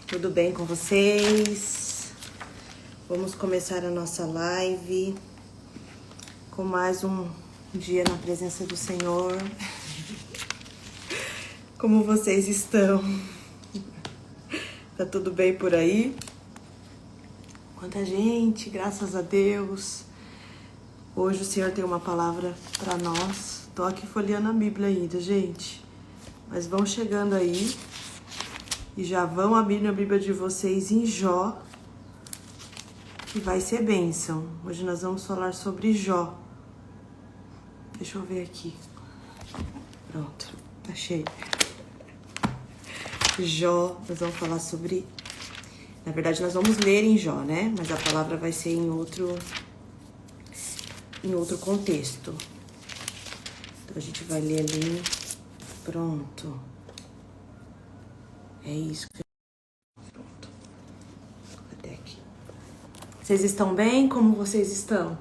Tudo bem com vocês? Vamos começar a nossa live com mais um dia na presença do Senhor. Como vocês estão? Tá tudo bem por aí? Quanta gente, graças a Deus. Hoje o Senhor tem uma palavra para nós. Tô aqui folheando a Bíblia ainda, gente. Mas vão chegando aí. E já vão abrir a Bíblia de vocês em Jó, que vai ser bênção. Hoje nós vamos falar sobre Jó. Deixa eu ver aqui. Pronto, tá cheio. Jó, nós vamos falar sobre... Na verdade, nós vamos ler em Jó, né? Mas a palavra vai ser em outro contexto. Então a gente vai ler ali. Pronto. É isso. Pronto. Até aqui. Vocês estão bem? Como vocês estão?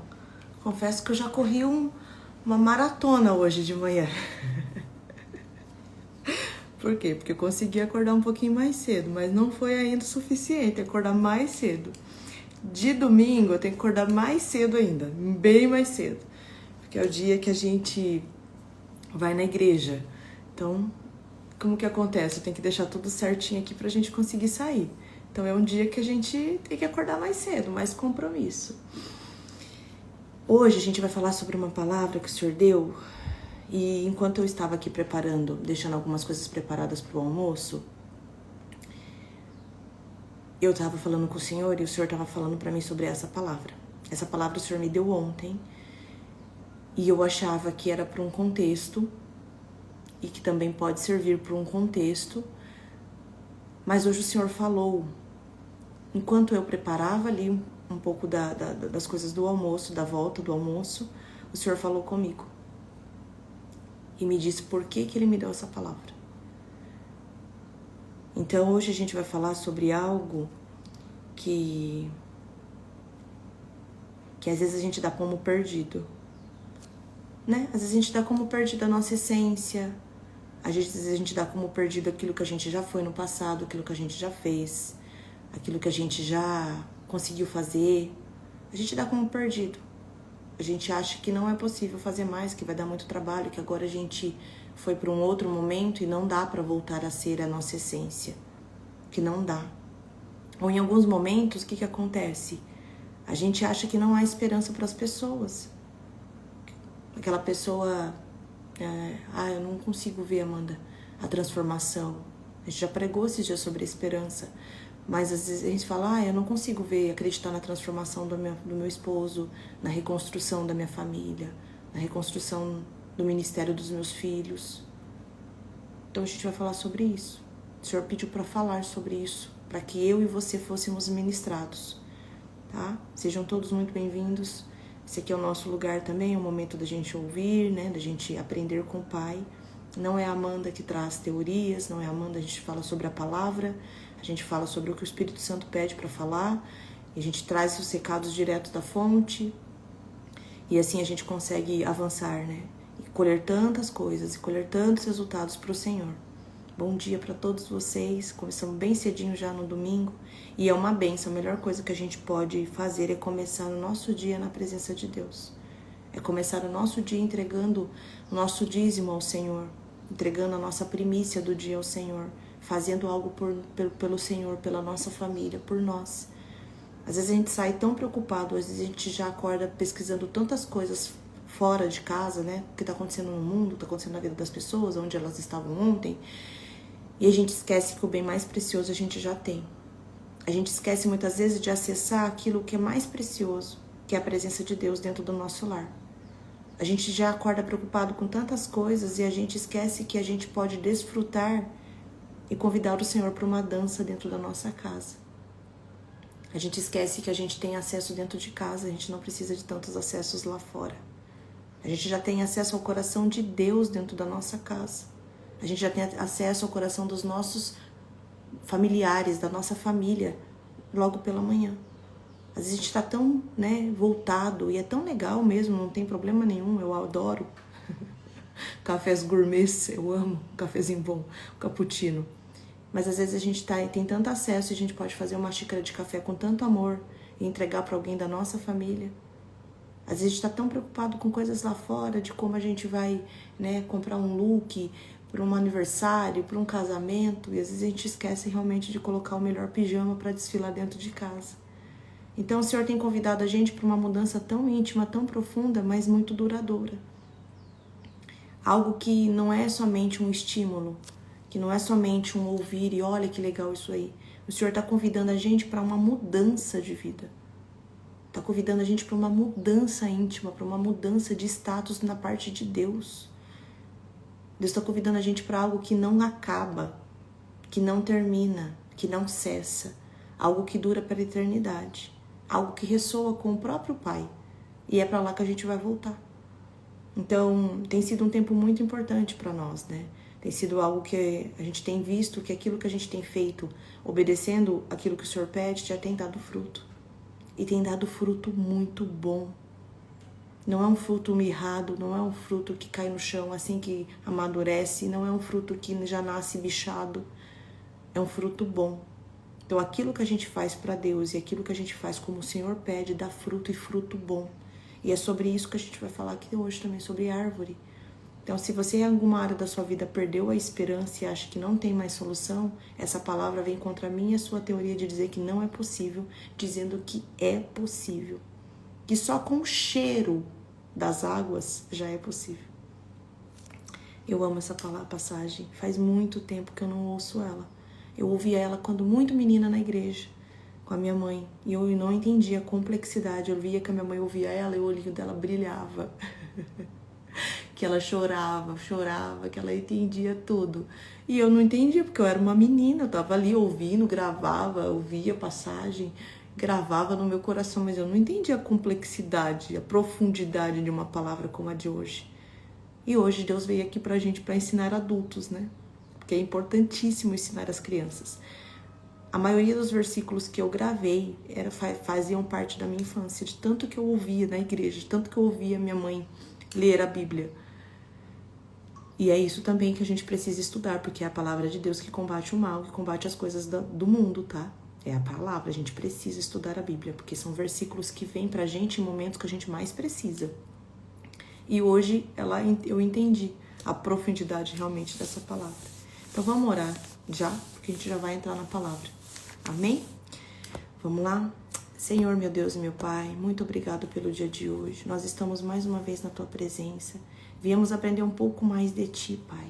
Confesso que eu já corri uma maratona hoje de manhã. Por quê? Porque eu consegui acordar um pouquinho mais cedo, mas não foi ainda o suficiente acordar mais cedo. De domingo eu tenho que acordar mais cedo ainda, bem mais cedo. Porque é o dia que a gente vai na igreja. Então... Como que acontece? Eu tenho que deixar tudo certinho aqui pra gente conseguir sair. Então é um dia que a gente tem que acordar mais cedo, mais compromisso. Hoje a gente vai falar sobre uma palavra que o Senhor deu. E enquanto eu estava aqui preparando, deixando algumas coisas preparadas pro almoço, eu estava falando com o Senhor e o Senhor estava falando pra mim sobre essa palavra. Essa palavra o Senhor me deu ontem. E eu achava que era para um contexto e que também pode servir para um contexto, mas hoje o Senhor falou, enquanto eu preparava ali um pouco das coisas do almoço, da volta do almoço, o Senhor falou comigo e me disse por que Ele me deu essa palavra. Então hoje a gente vai falar sobre algo que às vezes a gente dá como perdido, né? Às vezes a gente dá como perdido a nossa essência. Às vezes a gente dá como perdido aquilo que a gente já foi no passado, aquilo que a gente já fez, aquilo que a gente já conseguiu fazer. A gente dá como perdido. A gente acha que não é possível fazer mais, que vai dar muito trabalho, que agora a gente foi para um outro momento e não dá para voltar a ser a nossa essência. Que não dá. Ou em alguns momentos, o que acontece? A gente acha que não há esperança para as pessoas. Aquela pessoa... eu não consigo ver, Amanda, a transformação. A gente já pregou esses dias sobre a esperança, mas às vezes a gente fala, eu não consigo ver, acreditar na transformação do meu esposo, na reconstrução da minha família, na reconstrução do ministério dos meus filhos. Então a gente vai falar sobre isso. O Senhor pediu para falar sobre isso, para que eu e você fôssemos ministrados, tá? Sejam todos muito bem-vindos. Esse aqui é o nosso lugar também, é o momento da gente ouvir, né, da gente aprender com o Pai. Não é a Amanda que traz teorias, não é a Amanda, a gente fala sobre a palavra, a gente fala sobre o que o Espírito Santo pede para falar, e a gente traz os recados direto da fonte, e assim a gente consegue avançar, né, e colher tantas coisas, e colher tantos resultados para o Senhor. Bom dia para todos vocês, começamos bem cedinho já no domingo, e é uma bênção, a melhor coisa que a gente pode fazer é começar o nosso dia na presença de Deus. É começar o nosso dia entregando o nosso dízimo ao Senhor, entregando a nossa primícia do dia ao Senhor, fazendo algo pelo Senhor, pela nossa família, por nós. Às vezes a gente sai tão preocupado, às vezes a gente já acorda pesquisando tantas coisas fora de casa, né? O que está acontecendo no mundo, está acontecendo na vida das pessoas, onde elas estavam ontem. E a gente esquece que o bem mais precioso a gente já tem. A gente esquece muitas vezes de acessar aquilo que é mais precioso, que é a presença de Deus dentro do nosso lar. A gente já acorda preocupado com tantas coisas e a gente esquece que a gente pode desfrutar e convidar o Senhor para uma dança dentro da nossa casa. A gente esquece que a gente tem acesso dentro de casa, a gente não precisa de tantos acessos lá fora. A gente já tem acesso ao coração de Deus dentro da nossa casa. A gente já tem acesso ao coração dos nossos familiares, da nossa família, logo pela manhã. Às vezes a gente está tão, né, voltado, e é tão legal mesmo, não tem problema nenhum, eu adoro. Cafés gourmets, eu amo, cafezinho bom, cappuccino. Mas às vezes a gente tem tanto acesso e a gente pode fazer uma xícara de café com tanto amor e entregar para alguém da nossa família. Às vezes a gente está tão preocupado com coisas lá fora, de como a gente vai, né, comprar um look para um aniversário, para um casamento, e às vezes a gente esquece realmente de colocar o melhor pijama para desfilar dentro de casa. Então o Senhor tem convidado a gente para uma mudança tão íntima, tão profunda, mas muito duradoura. Algo que não é somente um estímulo, que não é somente um ouvir e olha que legal isso aí. O Senhor está convidando a gente para uma mudança de vida. Está convidando a gente para uma mudança íntima, para uma mudança de status na parte de Deus. Deus está convidando a gente para algo que não acaba, que não termina, que não cessa. Algo que dura para a eternidade. Algo que ressoa com o próprio Pai. E é para lá que a gente vai voltar. Então, tem sido um tempo muito importante para nós, né? Tem sido algo que a gente tem visto que aquilo que a gente tem feito, obedecendo aquilo que o Senhor pede, já tem dado fruto. E tem dado fruto muito bom. Não é um fruto mirrado, não é um fruto que cai no chão assim que amadurece, não é um fruto que já nasce bichado. É um fruto bom. Então aquilo que a gente faz para Deus e aquilo que a gente faz como o Senhor pede, dá fruto e fruto bom. E é sobre isso que a gente vai falar aqui hoje também, sobre árvore. Então, se você em alguma área da sua vida perdeu a esperança e acha que não tem mais solução, essa palavra vem contra mim e a sua teoria de dizer que não é possível, dizendo que é possível. Que só com o cheiro das águas já é possível. Eu amo essa passagem. Faz muito tempo que eu não ouço ela. Eu ouvia ela quando muito menina na igreja, com a minha mãe. E eu não entendia a complexidade. Eu via que a minha mãe ouvia ela e o olhinho dela brilhava. Que ela chorava, que ela entendia tudo. E eu não entendia, porque eu era uma menina, eu tava ali ouvindo, gravava, ouvia a passagem, gravava no meu coração, mas eu não entendia a complexidade, a profundidade de uma palavra como a de hoje. E hoje Deus veio aqui pra gente para ensinar adultos, né? Porque é importantíssimo ensinar as crianças. A maioria dos versículos que eu gravei faziam parte da minha infância, de tanto que eu ouvia na igreja, de tanto que eu ouvia minha mãe ler a Bíblia. E é isso também que a gente precisa estudar, porque é a palavra de Deus que combate o mal, que combate as coisas do mundo, tá? É a palavra, a gente precisa estudar a Bíblia, porque são versículos que vêm pra gente em momentos que a gente mais precisa. E hoje eu entendi a profundidade realmente dessa palavra. Então vamos orar já, porque a gente já vai entrar na palavra. Amém? Vamos lá? Senhor, meu Deus e meu Pai, muito obrigado pelo dia de hoje. Nós estamos mais uma vez na Tua presença. Viemos aprender um pouco mais de Ti, Pai.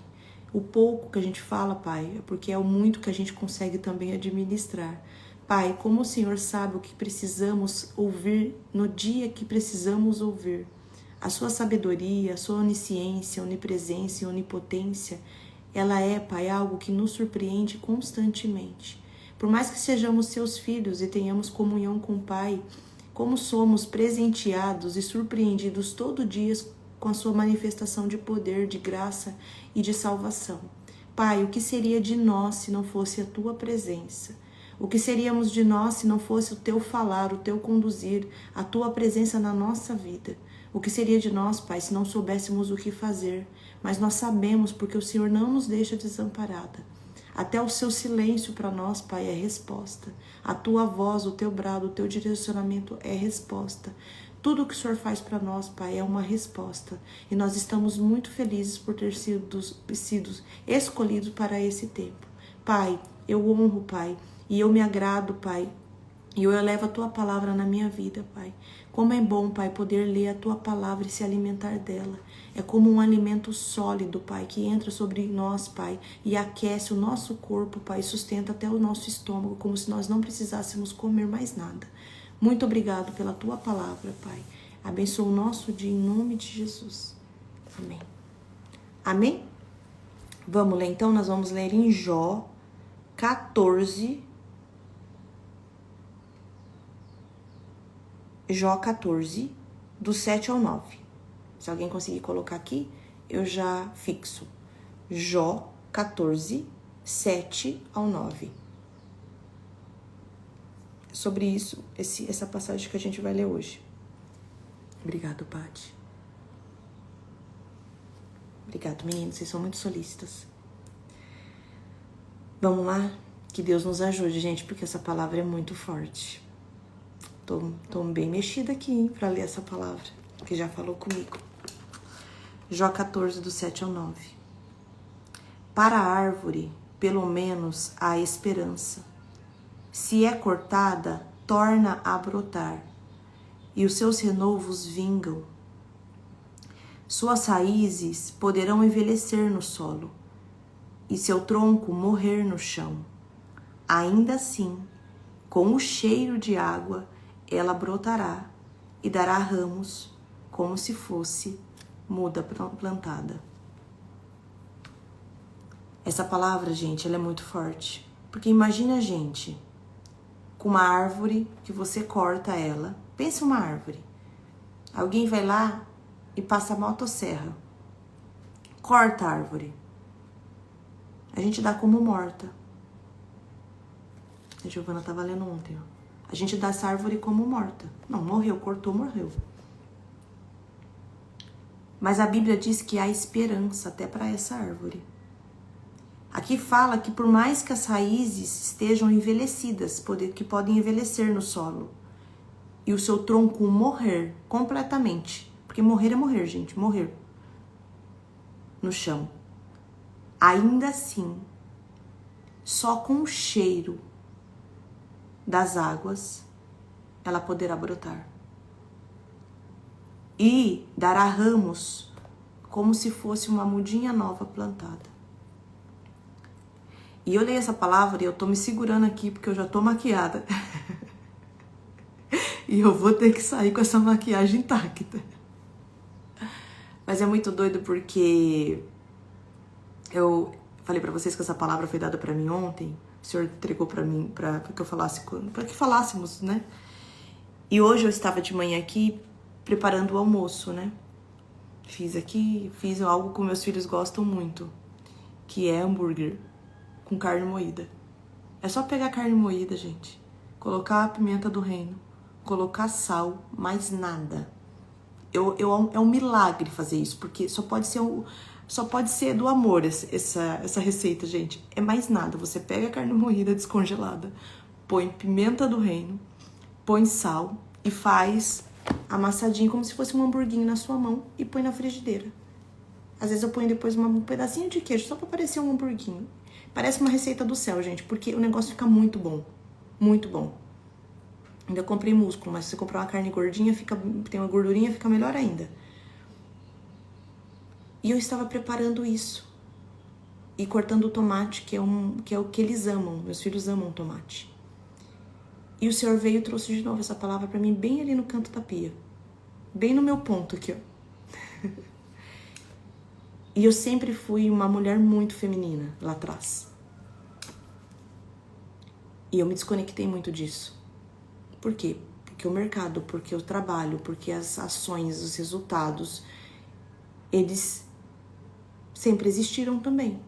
O pouco que a gente fala, Pai, é porque é o muito que a gente consegue também administrar. Pai, como o Senhor sabe o que precisamos ouvir no dia que precisamos ouvir. A Sua sabedoria, a Sua onisciência, onipresença e onipotência, ela é, Pai, algo que nos surpreende constantemente. Por mais que sejamos Seus filhos e tenhamos comunhão com o Pai, como somos presenteados e surpreendidos todo dia com a Sua manifestação de poder, de graça e de salvação. Pai, o que seria de nós se não fosse a Tua presença? O que seríamos de nós se não fosse o Teu falar, o Teu conduzir, a Tua presença na nossa vida? O que seria de nós, Pai, se não soubéssemos o que fazer? Mas nós sabemos porque o Senhor não nos deixa desamparada. Até o Seu silêncio para nós, Pai, é resposta. A Tua voz, o Teu brado, o Teu direcionamento é resposta. Tudo o que o Senhor faz para nós, Pai, é uma resposta. E nós estamos muito felizes por ter sido escolhidos para esse tempo. Pai, eu honro, Pai, e eu me agrado, Pai, e eu elevo a Tua palavra na minha vida, Pai. Como é bom, Pai, poder ler a Tua palavra e se alimentar dela. É como um alimento sólido, Pai, que entra sobre nós, Pai, e aquece o nosso corpo, Pai, e sustenta até o nosso estômago, como se nós não precisássemos comer mais nada. Muito obrigado pela Tua palavra, Pai. Abençoa o nosso dia em nome de Jesus. Amém. Amém? Vamos ler então, nós vamos ler em Jó 14. Jó 14, do 7 ao 9. Se alguém conseguir colocar aqui, eu já fixo. Jó 14, 7 ao 9. Sobre isso, essa passagem que a gente vai ler hoje. Obrigado, Paty. Obrigado, meninos, vocês são muito solícitas. Vamos lá? Que Deus nos ajude, gente, porque essa palavra é muito forte. Tô bem mexida aqui, hein, pra ler essa palavra, que já falou comigo. Jó 14, do 7 ao 9. Para a árvore, pelo menos, há esperança. Se é cortada, torna a brotar, e os seus renovos vingam. Suas raízes poderão envelhecer no solo, e seu tronco morrer no chão. Ainda assim, com o cheiro de água, ela brotará e dará ramos como se fosse muda plantada. Essa palavra, gente, ela é muito forte. Porque imagina a gente com uma árvore que você corta ela. Pensa uma árvore. Alguém vai lá e passa a motosserra. Corta a árvore. A gente dá como morta. A Giovana estava lendo ontem, ó. A gente dá essa árvore como morta. Não, morreu, cortou, morreu. Mas a Bíblia diz que há esperança até para essa árvore. Aqui fala que por mais que as raízes estejam envelhecidas, que podem envelhecer no solo, e o seu tronco morrer completamente, porque morrer é morrer, gente, morrer no chão. Ainda assim, só com o cheiro das águas, ela poderá brotar. E dará ramos como se fosse uma mudinha nova plantada. E eu leio essa palavra e eu tô me segurando aqui porque eu já tô maquiada. E eu vou ter que sair com essa maquiagem intacta. Mas é muito doido porque eu falei pra vocês que essa palavra foi dada pra mim ontem. O Senhor entregou pra mim para que eu falasse, para que falássemos, né? E hoje eu estava de manhã aqui preparando o almoço, né? Fiz algo que meus filhos gostam muito, que é hambúrguer com carne moída. É só pegar carne moída, gente, colocar a pimenta do reino, colocar sal, mais nada. É um milagre fazer isso, porque só pode ser do amor essa receita, gente. É mais nada. Você pega a carne moída descongelada, põe pimenta do reino, põe sal e faz amassadinho como se fosse um hamburguinho na sua mão e põe na frigideira. Às vezes eu ponho depois um pedacinho de queijo só pra parecer um hamburguinho. Parece uma receita do céu, gente, porque o negócio fica muito bom. Muito bom. Ainda comprei músculo, mas se você comprar uma carne gordinha, tem uma gordurinha, fica melhor ainda. E eu estava preparando isso. E cortando o tomate, que é o que eles amam. Meus filhos amam tomate. E o Senhor veio e trouxe de novo essa palavra pra mim, bem ali no canto da pia. Bem no meu ponto aqui, ó. E eu sempre fui uma mulher muito feminina lá atrás. E eu me desconectei muito disso. Por quê? Porque o mercado, porque o trabalho, porque as ações, os resultados, eles sempre existiram também.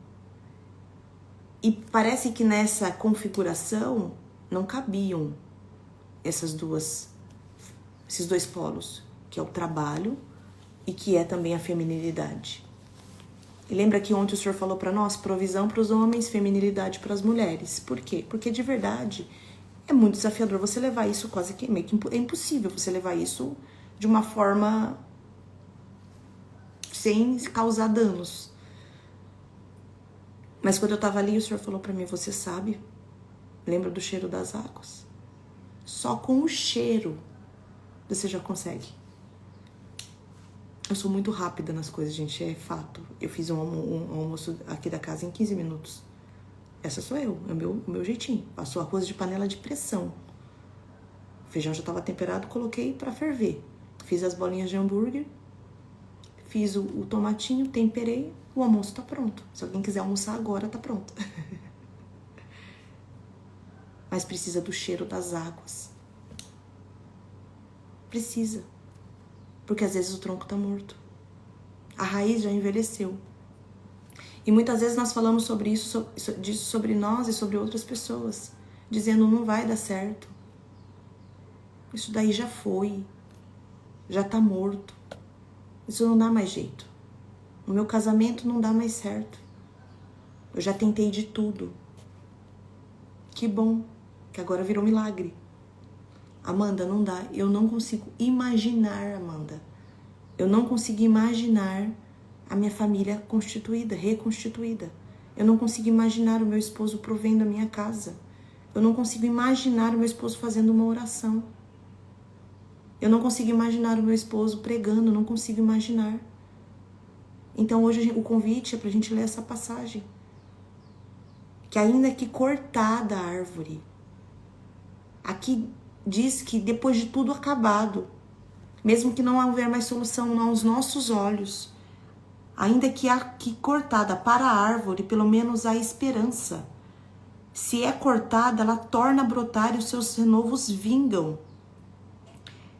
E parece que nessa configuração não cabiam esses dois polos, que é o trabalho e que é também a feminilidade. E lembra que ontem o Senhor falou para nós, provisão para os homens, feminilidade para as mulheres. Por quê? Porque de verdade é muito desafiador você levar isso quase que meio que é impossível você levar isso de uma forma sem causar danos. Mas quando eu tava ali, o Senhor falou para mim, você sabe? Lembra do cheiro das águas? Só com o cheiro você já consegue. Eu sou muito rápida nas coisas, gente, é fato. Eu fiz um almoço aqui da casa em 15 minutos. Essa sou eu, é o meu jeitinho. Passou arroz de panela de pressão. O feijão já estava temperado, coloquei para ferver. Fiz as bolinhas de hambúrguer, fiz o tomatinho, temperei, o almoço tá pronto. Se alguém quiser almoçar agora, tá pronto. Mas precisa do cheiro das águas. Precisa. Porque às vezes o tronco tá morto. A raiz já envelheceu. E muitas vezes nós falamos sobre isso, sobre nós e sobre outras pessoas. Dizendo, não vai dar certo. Isso daí já foi. Já tá morto. Isso não dá mais jeito. O meu casamento não dá mais certo. Eu já tentei de tudo. Que bom, que agora virou milagre. Amanda, não dá. Eu não consigo imaginar, Amanda. Eu não consigo imaginar a minha família constituída, reconstituída. Eu não consigo imaginar o meu esposo provendo a minha casa. Eu não consigo imaginar o meu esposo fazendo uma oração. Eu não consigo imaginar o meu esposo pregando, não consigo imaginar. Então hoje o convite é pra gente ler essa passagem. Que ainda que cortada a árvore, aqui diz que depois de tudo acabado, mesmo que não houver mais solução aos nossos olhos, ainda que cortada para a árvore, pelo menos há esperança. Se é cortada, ela torna a brotar e os seus renovos vingam.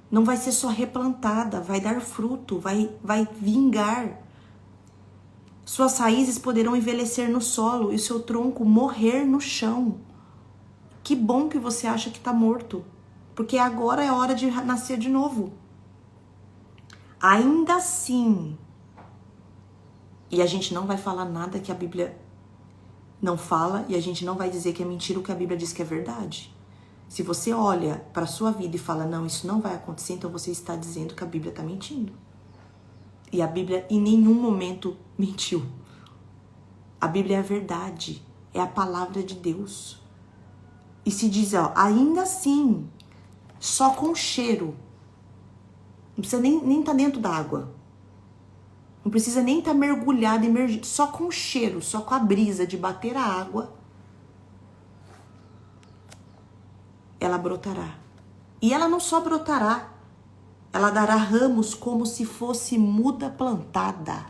Não vai ser só replantada, vai dar fruto, vai vingar. Suas raízes poderão envelhecer no solo e o seu tronco morrer no chão. Que bom que você acha que está morto, porque agora é hora de nascer de novo. Ainda assim, e a gente não vai falar nada que a Bíblia não fala, e a gente não vai dizer que é mentira o que a Bíblia diz que é verdade. Se você olha para a sua vida e fala, não, isso não vai acontecer, então você está dizendo que a Bíblia está mentindo. E a Bíblia em nenhum momento mentiu. A Bíblia é a verdade, é a palavra de Deus. E se diz, ó, ainda assim, só com cheiro, não precisa nem estar dentro da água, não precisa nem estar mergulhado, imergido, só com cheiro, só com a brisa de bater a água, ela brotará. E ela não só brotará, ela dará ramos como se fosse muda plantada.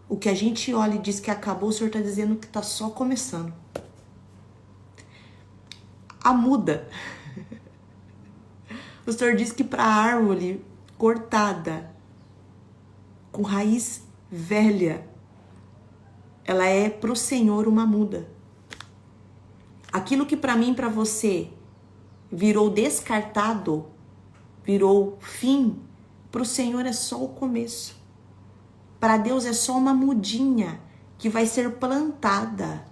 O que a gente olha e diz que acabou, o Senhor está dizendo que está só começando. A muda. O Senhor diz que para a árvore cortada, com raiz velha, ela é para o Senhor uma muda. Aquilo que para mim e para você virou descartado, virou fim, para o Senhor é só o começo. Para Deus é só uma mudinha que vai ser plantada.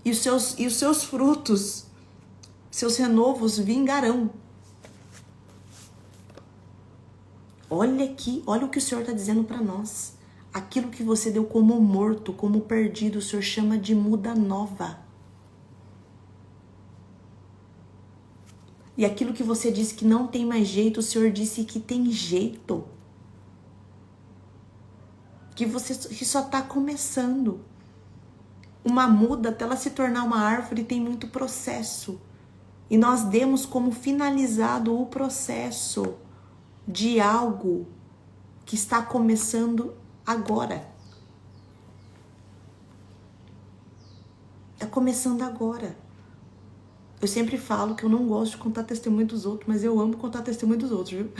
E os seus frutos, seus renovos vingarão. Olha aqui, olha o que o Senhor está dizendo para nós. Aquilo que você deu como morto, como perdido, o Senhor chama de muda nova. E aquilo que você disse que não tem mais jeito, o Senhor disse que tem jeito. Que só está começando. Uma muda, até ela se tornar uma árvore, tem muito processo. E nós demos como finalizado o processo de algo que está começando agora. Está começando agora. Eu sempre falo que eu não gosto de contar testemunho dos outros, mas eu amo contar testemunho dos outros, viu?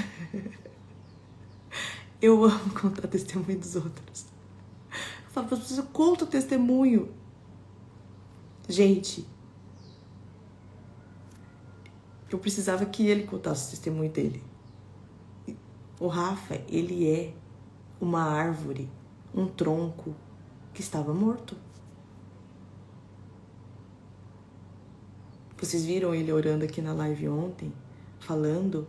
Eu amo contar testemunho dos outros. Eu falo para as pessoas, eu conto testemunho. Gente, eu precisava que ele contasse o testemunho dele. O Rafa, ele é uma árvore, um tronco que estava morto. Vocês viram ele orando aqui na live ontem, falando,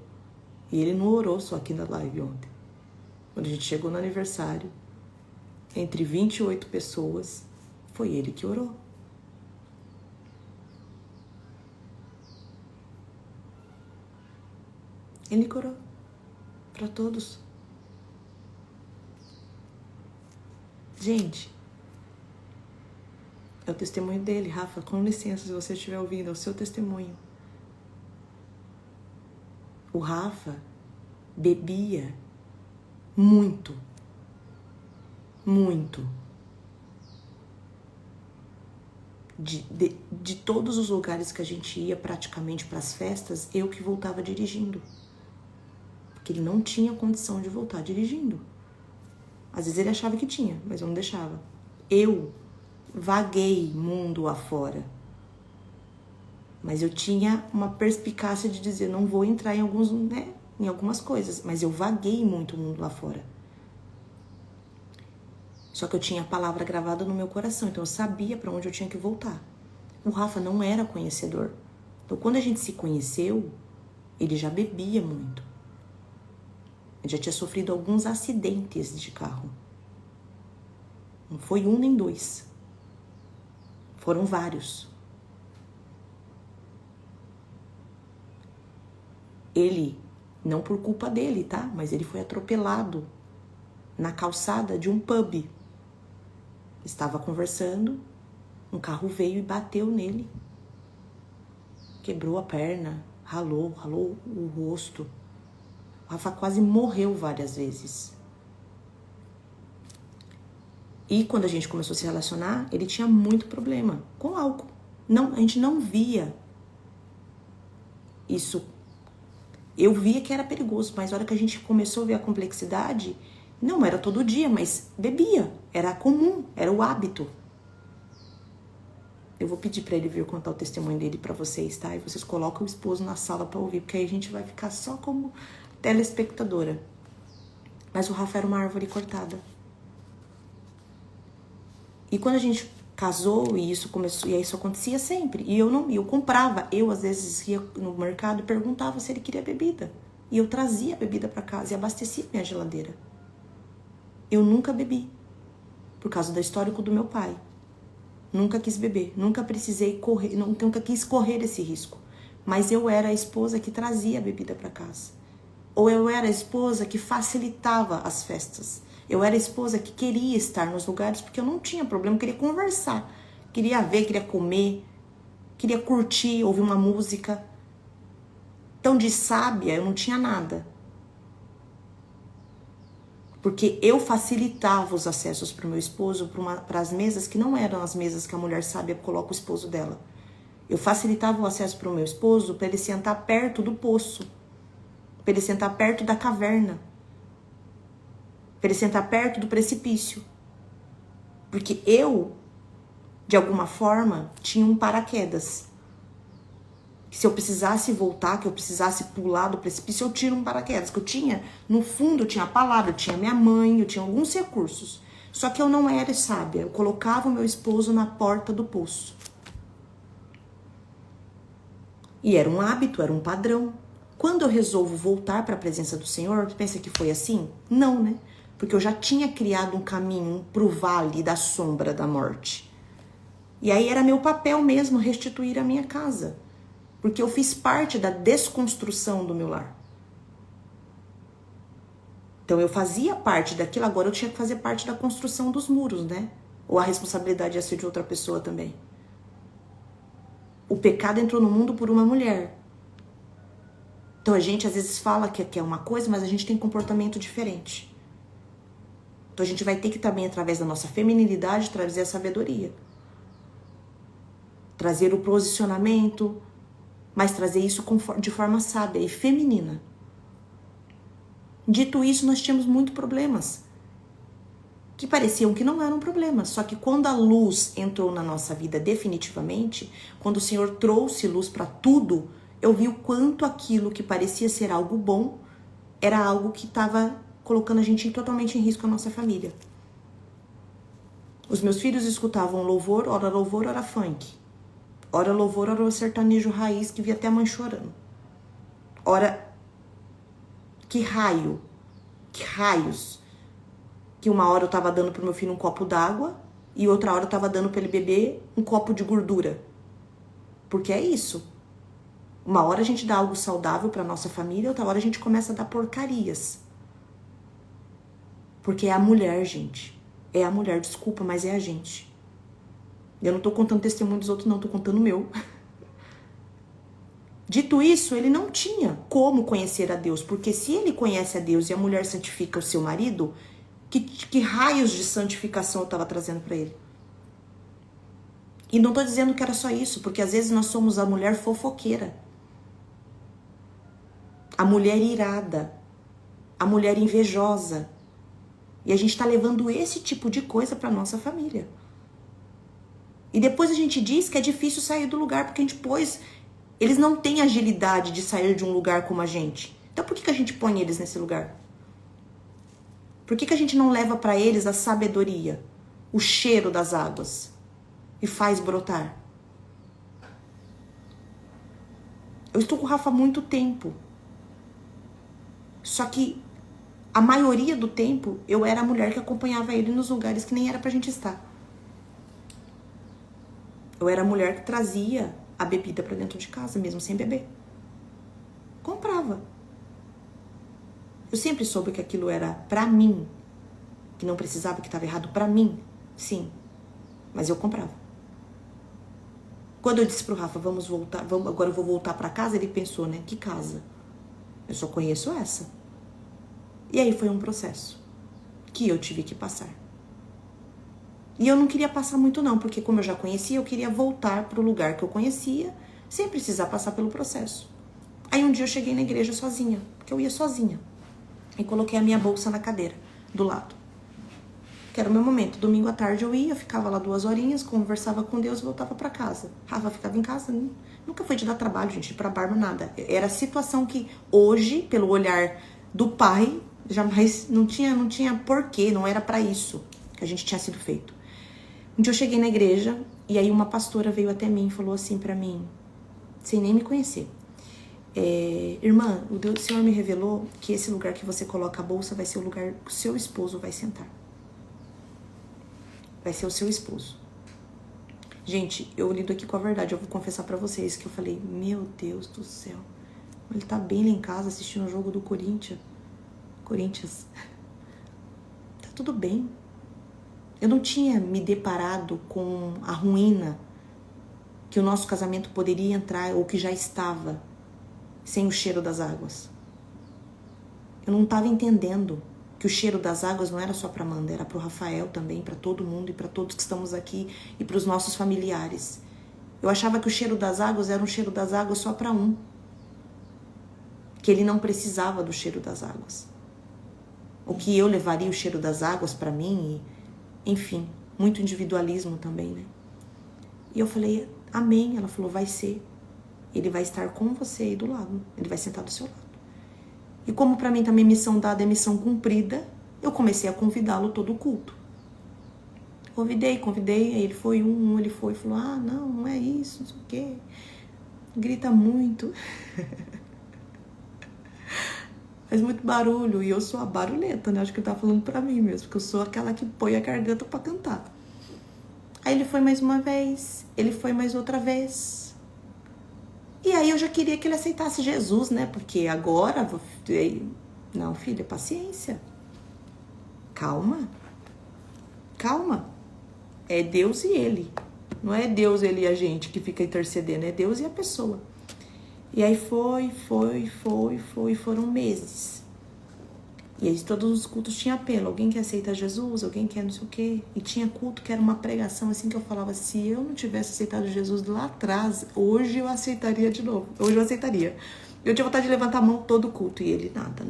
e ele não orou só aqui na live ontem. Quando a gente chegou no aniversário, entre 28 pessoas, foi ele que orou. Ele orou para todos. Gente, é o testemunho dele. Rafa, com licença, se você estiver ouvindo, é o seu testemunho. O Rafa bebia muito. De todos os lugares que a gente ia, praticamente para as festas, eu que voltava dirigindo. Porque ele não tinha condição de voltar dirigindo. Às vezes ele achava que tinha, mas eu não deixava. Eu vaguei mundo afora. Mas eu tinha uma perspicácia de dizer, não vou entrar em algumas coisas, mas eu vaguei muito o mundo lá fora. Só que eu tinha a palavra gravada no meu coração, então eu sabia para onde eu tinha que voltar. o Rafa não era conhecedor. Então, quando a gente se conheceu, ele já bebia muito. Ele já tinha sofrido alguns acidentes de carro. Não foi um nem dois. Foram vários. Ele, não por culpa dele, tá? Mas ele foi atropelado na calçada de um pub. Estava conversando, um carro veio e bateu nele. Quebrou a perna, ralou o rosto. O Rafa quase morreu várias vezes. E quando a gente começou a se relacionar, ele tinha muito problema com álcool. Não, a gente não via isso. Eu via que era perigoso, mas na hora que a gente começou a ver a complexidade, não era todo dia, mas bebia. Era comum, era o hábito. Eu vou pedir pra ele vir contar o testemunho dele pra vocês, tá? E vocês colocam o esposo na sala pra ouvir, porque aí a gente vai ficar só como telespectadora. Mas o Rafa era uma árvore cortada. E quando a gente casou, e isso começou, e isso acontecia sempre. E eu comprava, eu às vezes ia no mercado e perguntava se ele queria bebida. E eu trazia a bebida pra casa e abastecia minha geladeira. Eu nunca bebi, por causa do histórico do meu pai. Nunca quis beber, nunca precisei correr, nunca quis correr esse risco. Mas eu era a esposa que trazia a bebida para casa. Ou eu era a esposa que facilitava as festas. Eu era a esposa que queria estar nos lugares porque eu não tinha problema, eu queria conversar. Queria ver, queria comer, queria curtir, ouvir uma música. Então de sábia eu não tinha nada. Porque eu facilitava os acessos para o meu esposo para as mesas que não eram as mesas que a mulher sábia coloca o esposo dela. Eu facilitava o acesso para o meu esposo para ele sentar perto do poço, para ele sentar perto da caverna, para ele sentar perto do precipício. Porque eu, de alguma forma, tinha um paraquedas. Se eu precisasse voltar, que eu precisasse pular do precipício, eu tiro um paraquedas. Que eu tinha, no fundo, eu tinha a palavra, eu tinha minha mãe, eu tinha alguns recursos. Só que eu não era sábia. Eu colocava o meu esposo na porta do poço. E era um hábito, era um padrão. Quando eu resolvo voltar para a presença do Senhor, você pensa que foi assim? Não, né? Porque eu já tinha criado um caminho para o vale da sombra da morte. E aí era meu papel mesmo restituir a minha casa. Porque eu fiz parte da desconstrução do meu lar. Então eu fazia parte daquilo, agora eu tinha que fazer parte da construção dos muros, né? Ou a responsabilidade ia ser de outra pessoa também. O pecado entrou no mundo por uma mulher. Então a gente às vezes fala que é uma coisa, mas a gente tem comportamento diferente. Então a gente vai ter que também, através da nossa feminilidade, trazer a sabedoria. Trazer o posicionamento, mas trazer isso de forma sábia e feminina. Dito isso, nós tínhamos muitos problemas que pareciam que não eram problemas. Só que quando a luz entrou na nossa vida definitivamente, quando o Senhor trouxe luz para tudo, eu vi o quanto aquilo que parecia ser algo bom era algo que estava colocando a gente totalmente em risco a nossa família. Os meus filhos escutavam louvor, ora funk. Ora louvor, ora o sertanejo raiz que via até a mãe chorando. Ora, que raios, que uma hora eu tava dando pro meu filho um copo d'água e outra hora eu tava dando pra ele beber um copo de gordura. Porque é isso. Uma hora a gente dá algo saudável pra nossa família, outra hora a gente começa a dar porcarias. Porque é a mulher, gente. É a mulher, desculpa, mas é a gente. Eu não tô contando testemunho dos outros, não, tô contando o meu. Dito isso, ele não tinha como conhecer a Deus, porque se ele conhece a Deus e a mulher santifica o seu marido, que raios de santificação eu estava trazendo para ele? E não tô dizendo que era só isso, porque às vezes nós somos a mulher fofoqueira, a mulher irada, a mulher invejosa, e a gente tá levando esse tipo de coisa para nossa família. E depois a gente diz que é difícil sair do lugar, porque a gente pôs... Eles não têm agilidade de sair de um lugar como a gente. Então por que a gente põe eles nesse lugar? Por que a gente não leva para eles a sabedoria, o cheiro das águas e faz brotar? Eu estou com o Rafa há muito tempo. Só que a maioria do tempo eu era a mulher que acompanhava ele nos lugares que nem era pra gente estar. Eu era a mulher que trazia a bebida pra dentro de casa, mesmo sem beber. Comprava. Eu sempre soube que aquilo era pra mim, que não precisava, que estava errado pra mim, sim. Mas eu comprava. Quando eu disse pro Rafa, vamos voltar, agora eu vou voltar pra casa, ele pensou, né? Que casa? Eu só conheço essa. E aí foi um processo que eu tive que passar. E eu não queria passar muito não, porque como eu já conhecia, eu queria voltar pro lugar que eu conhecia, sem precisar passar pelo processo. Aí um dia eu cheguei na igreja sozinha, porque eu ia sozinha. E coloquei a minha bolsa na cadeira, do lado. Que era o meu momento. Domingo à tarde eu ia, ficava lá 2 horinhas, conversava com Deus e voltava pra casa. Rafa ficava em casa, nunca foi de dar trabalho, gente, ir pra barba, nada. Era a situação que hoje, pelo olhar do pai, jamais não tinha porquê, não era pra isso que a gente tinha sido feito. Um dia eu cheguei na igreja e aí uma pastora veio até mim e falou assim pra mim, sem nem me conhecer. Irmã, o Senhor me revelou que esse lugar que você coloca a bolsa vai ser o lugar que o seu esposo vai sentar. Vai ser o seu esposo. Gente, eu lido aqui com a verdade. Eu vou confessar pra vocês que eu falei, meu Deus do céu. Ele tá bem lá em casa assistindo o jogo do Corinthians. Tá tudo bem. Eu não tinha me deparado com a ruína que o nosso casamento poderia entrar ou que já estava sem o cheiro das águas. Eu não estava entendendo que o cheiro das águas não era só para Amanda, era para o Rafael também, para todo mundo e para todos que estamos aqui e para os nossos familiares. Eu achava que o cheiro das águas era um cheiro das águas só para um, que ele não precisava do cheiro das águas. O que eu levaria o cheiro das águas para mim, e, enfim, muito individualismo também, né? E eu falei, amém. Ela falou, vai ser. Ele vai estar com você aí do lado, ele vai sentar do seu lado. E como para mim também missão dada é missão cumprida, eu comecei a convidá-lo todo o culto. Convidei, aí ele foi ele foi e falou, não é isso, não sei o quê. Grita muito. Faz muito barulho, e eu sou a barulhenta, né? Acho que ele tá falando pra mim mesmo, porque eu sou aquela que põe a garganta pra cantar. Aí ele foi mais uma vez, ele foi mais outra vez. E aí eu já queria que ele aceitasse Jesus, né? Porque agora... Não, filha, paciência. Calma. É Deus e ele. Não é Deus, ele e a gente que fica intercedendo. É Deus e a pessoa. E aí foi. Foram meses. E aí todos os cultos tinham apelo. Alguém que aceita Jesus, alguém que não sei o quê. E tinha culto que era uma pregação assim que eu falava, se eu não tivesse aceitado Jesus lá atrás, hoje eu aceitaria de novo. Hoje eu aceitaria. Eu tinha vontade de levantar a mão todo culto. E ele nada.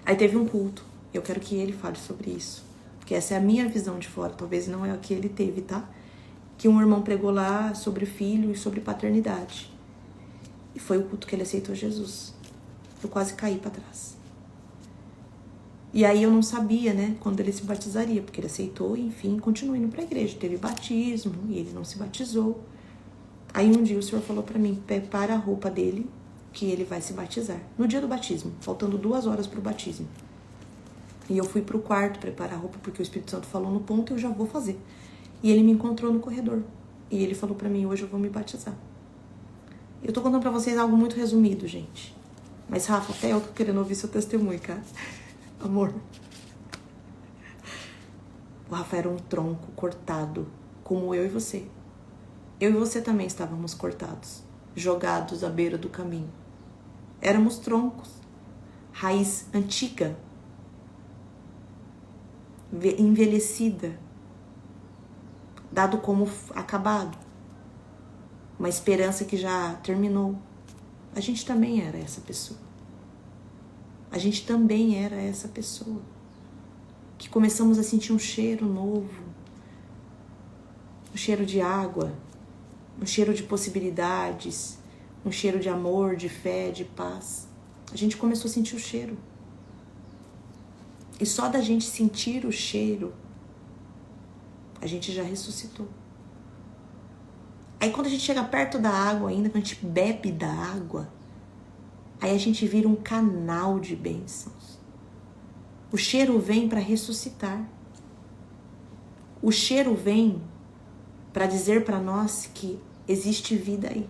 Aí teve um culto. Eu quero que ele fale sobre isso. Porque essa é a minha visão de fora. Talvez não é a que ele teve, tá? Que um irmão pregou lá sobre filho e sobre paternidade. E foi o culto que ele aceitou Jesus. Eu quase caí pra trás. E aí eu não sabia, né, quando ele se batizaria, porque ele aceitou, enfim, continuou indo pra igreja. Teve batismo e ele não se batizou. Aí um dia o Senhor falou pra mim, prepara a roupa dele, que ele vai se batizar. No dia do batismo, faltando 2 horas pro batismo. E eu fui pro quarto preparar a roupa, porque o Espírito Santo falou no ponto, eu já vou fazer. E ele me encontrou no corredor. E ele falou pra mim, hoje eu vou me batizar. Eu tô contando pra vocês algo muito resumido, gente. Mas, Rafa, até eu tô querendo ouvir seu testemunho, cara. Amor. O Rafa era um tronco cortado, como eu e você. Eu e você também estávamos cortados, jogados à beira do caminho. Éramos troncos, raiz antiga, envelhecida, dado como acabado, uma esperança que já terminou. A gente também era essa pessoa. A gente também era essa pessoa. Que começamos a sentir um cheiro novo. Um cheiro de água. Um cheiro de possibilidades. Um cheiro de amor, de fé, de paz. A gente começou a sentir o cheiro. E só da gente sentir o cheiro, a gente já ressuscitou. Aí quando a gente chega perto da água ainda, quando a gente bebe da água, aí a gente vira um canal de bênçãos. O cheiro vem para ressuscitar. O cheiro vem para dizer para nós que existe vida aí.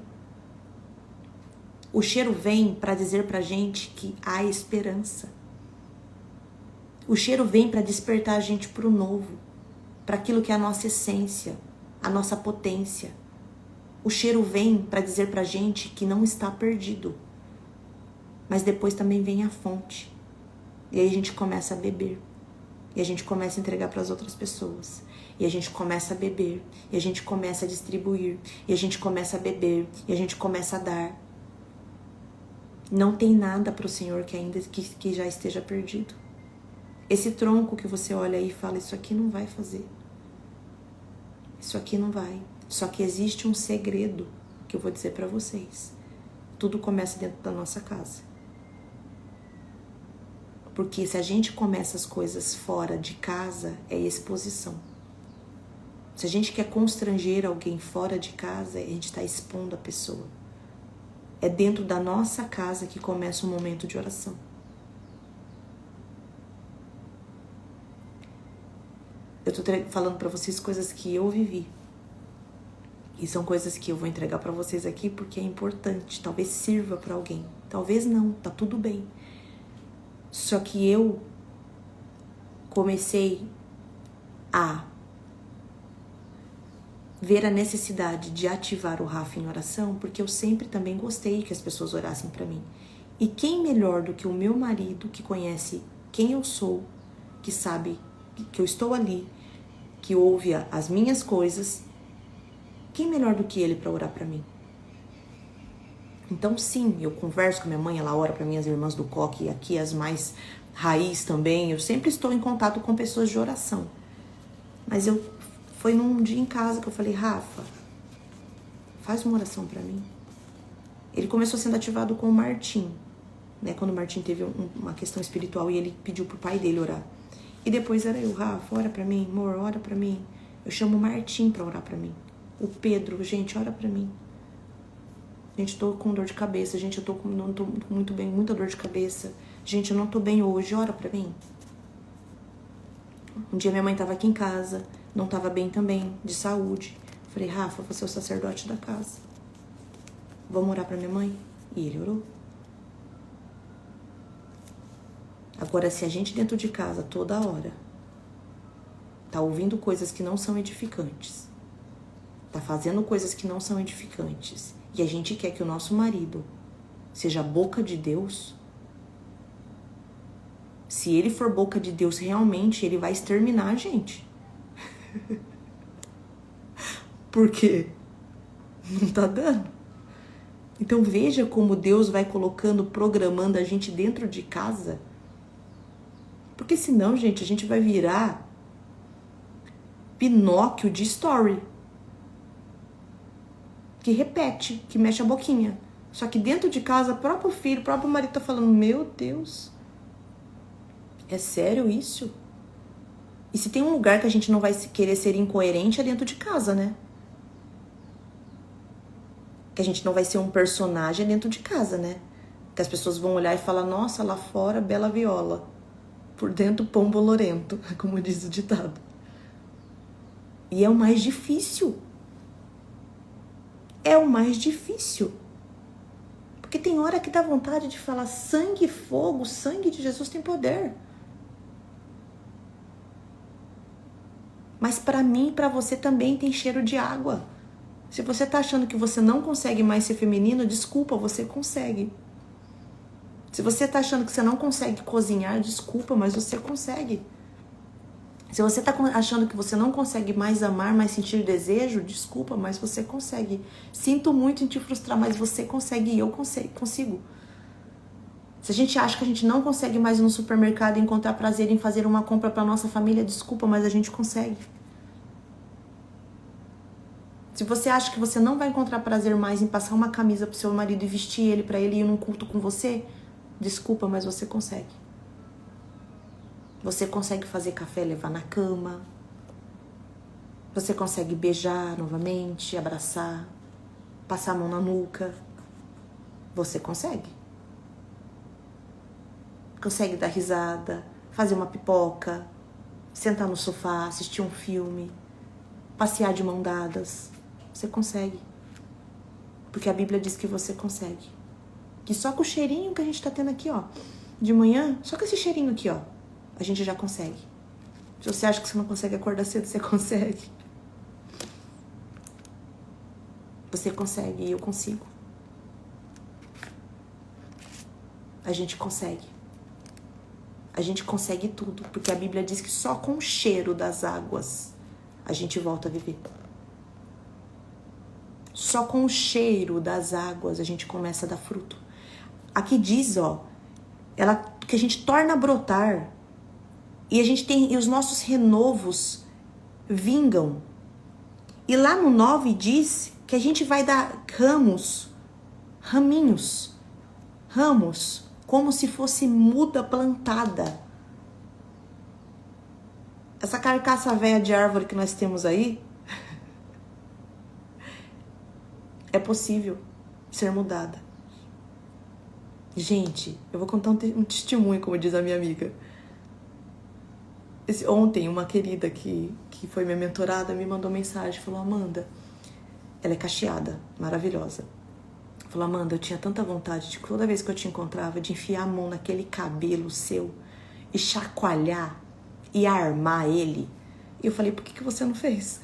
O cheiro vem para dizer pra gente que há esperança. O cheiro vem para despertar a gente para o novo, para aquilo que é a nossa essência, a nossa potência. O cheiro vem para dizer pra gente que não está perdido. Mas depois também vem a fonte. E aí a gente começa a beber. E a gente começa a entregar para as outras pessoas. E a gente começa a beber. E a gente começa a distribuir. E a gente começa a beber. E a gente começa a dar. Não tem nada para o Senhor que ainda que já esteja perdido. Esse tronco que você olha aí e fala, isso aqui não vai fazer. Isso aqui não vai. Só que existe um segredo que eu vou dizer para vocês. Tudo começa dentro da nossa casa. Porque se a gente começa as coisas fora de casa, é exposição. Se a gente quer constranger alguém fora de casa, a gente está expondo a pessoa. É dentro da nossa casa que começa o momento de oração. Eu tô falando para vocês coisas que eu vivi. E são coisas que eu vou entregar para vocês aqui porque é importante. Talvez sirva para alguém. Talvez não, tá tudo bem. Só que eu comecei a ver a necessidade de ativar o Rafa em oração, porque eu sempre também gostei que as pessoas orassem para mim. E quem melhor do que o meu marido, que conhece quem eu sou, que sabe que eu estou ali, que ouve as minhas coisas, quem melhor do que ele para orar para mim? Então sim, eu converso com minha mãe, ela ora para minhas irmãs do coque, aqui as mais raiz também, eu sempre estou em contato com pessoas de oração. Mas foi num dia em casa que eu falei, Rafa, faz uma oração para mim. Ele começou sendo ativado com o Martim, né? Quando o Martim teve uma questão espiritual e ele pediu pro pai dele orar. E depois era eu, Rafa, ora pra mim, amor, ora pra mim. Eu chamo o Martim pra orar pra mim. O Pedro, gente, ora pra mim. Gente, tô com dor de cabeça, gente, não tô muito bem, muita dor de cabeça. Gente, eu não tô bem hoje, ora pra mim. Um dia minha mãe tava aqui em casa, não tava bem também, de saúde. Falei, Rafa, você é o sacerdote da casa. Vamos orar pra minha mãe? E ele orou. Agora, se a gente dentro de casa, toda hora, tá ouvindo coisas que não são edificantes, tá fazendo coisas que não são edificantes, e a gente quer que o nosso marido seja a boca de Deus, se ele for boca de Deus realmente, ele vai exterminar a gente. Porque não tá dando. Então veja como Deus vai colocando, programando a gente dentro de casa. Porque senão, gente, a gente vai virar Pinóquio de story. Que repete, que mexe a boquinha. Só que dentro de casa, próprio filho, próprio marido tá falando, meu Deus, é sério isso? E se tem um lugar que a gente não vai querer ser incoerente é dentro de casa, né? Que a gente não vai ser um personagem dentro de casa, né? Que as pessoas vão olhar e falar, nossa, lá fora, bela viola. Por dentro, pão bolorento, como diz o ditado. E é o mais difícil. É o mais difícil. Porque tem hora que dá vontade de falar sangue e fogo, o sangue de Jesus tem poder. Mas para mim e para você também tem cheiro de água. Se você tá achando que você não consegue mais ser feminino, desculpa, você consegue. Se você tá achando que você não consegue cozinhar, desculpa, mas você consegue. Se você tá achando que você não consegue mais amar, mais sentir desejo, desculpa, mas você consegue. Sinto muito em te frustrar, mas você consegue e eu consigo. Se a gente acha que a gente não consegue mais ir no supermercado e encontrar prazer em fazer uma compra para nossa família, desculpa, mas a gente consegue. Se você acha que você não vai encontrar prazer mais em passar uma camisa pro seu marido e vestir ele para ele ir num culto com você, desculpa, mas você consegue. Você consegue fazer café, levar na cama. Você consegue beijar novamente, abraçar. passar a mão na nuca. Você consegue. Consegue dar risada, fazer uma pipoca, sentar no sofá, assistir um filme, passear de mão dadas. Você consegue. Porque a Bíblia diz que você consegue. Que só com o cheirinho que a gente tá tendo aqui, ó, de manhã, só com esse cheirinho aqui, ó, a gente já consegue. Se você acha que você não consegue acordar cedo, você consegue. Você consegue e eu consigo. A gente consegue. A gente consegue tudo, porque a Bíblia diz que só com o cheiro das águas a gente volta a viver. Só com o cheiro das águas a gente começa a dar fruto. Aqui diz, ó, que a gente torna a brotar e a gente tem, e os nossos renovos vingam. E lá no 9 diz que a gente vai dar ramos, como se fosse muda plantada. Essa carcaça velha de árvore que nós temos aí, é possível ser mudada. Gente, eu vou contar um testemunho, como diz a minha amiga. Ontem, uma querida que foi minha mentorada me mandou mensagem, falou: Amanda, ela é cacheada, maravilhosa. Falou: Amanda, eu tinha tanta vontade de, toda vez que eu te encontrava, de enfiar a mão naquele cabelo seu e chacoalhar e armar ele. E eu falei: por que você não fez?